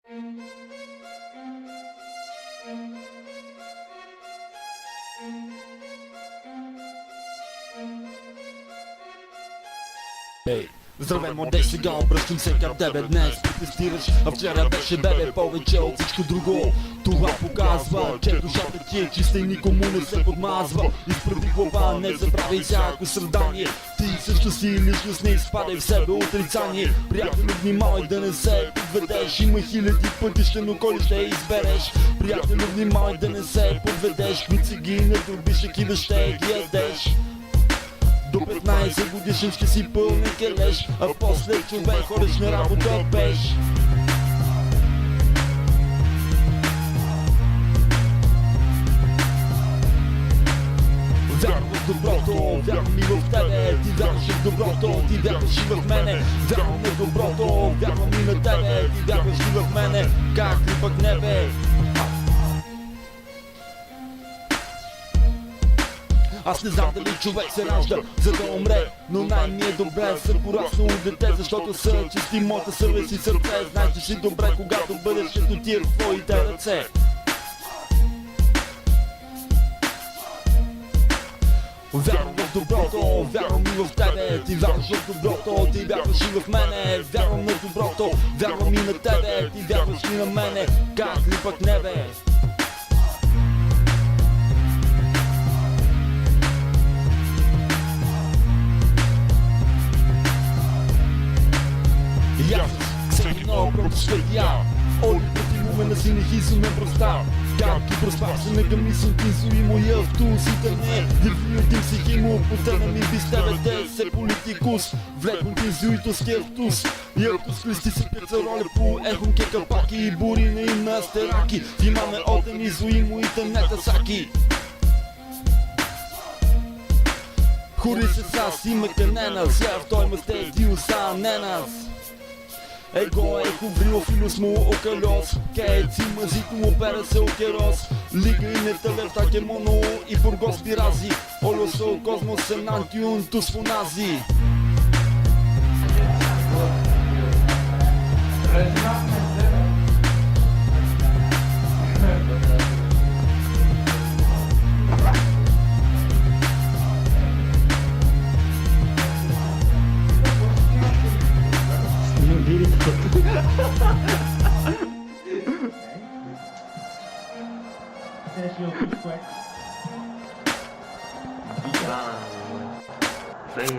Ей, здравей, младеж, сега обръщам се към тебе днес. Протестираш, а вчера беше бебе повече от всичко друго. Това показва, че душата ти е чиста и никому не се подмазва. Изправи глава, не забравяй всяко страдание. Ти също си личност, не изпадай в себе отрицание. Приятелю, внимавай да не се подведеш. Има хиляди пътища, но кой ще избереш? Приятелю, внимавай да не се подведеш. Квици ги не дробиш, и да ще ги ядеш. До 15 годишен ще си пълен келеш, а после човек ходиш на работа пеш. Вярвам в доброто, вярвам и в тебе. Ти вярваш в доброто, ти вярваш и в мене. Вярвам в доброто, вярвам и на тебе. Ти вярваш и в мене, как ли пък не бе? Аз не знам дали човек се ражда, за да умре, но най-ми е добре съм пораснал дете, защото са чисти моята съвест и сърце. Знаеш, че си добре, когато бъдеш като тия в твоите ръце. Вярвам в доброто, вярвам и в тебе. Ти вярваш в доброто, ти вярваш и в мене. Вярвам на доброто, вярвам и на тебе. Ти вярваш и на мене, как ли пък не бе? Всеки много пропускатия. Оли преди момента си нехисумен простав. Както проспах се негъмни съм тинсо и моя автусите не. Дивли един си химо, потърна ми без тебе те се политикус. Влеквам тинсо и тоски автус. И автус листи си пеца роля по ехом кекапаки и бурина им на астераки. Имаме отен изо и моите нетасаки. Хури се сас, има каненас, я в той мъсте диуса ненас. Его vrilo filos mu o kalos. Kaj ti mazit mu opera se o keros. Liga i netele take mono i burgos pirazi. Oloso kosmos enantiun tus funazi. Finish your feet quick. Bem,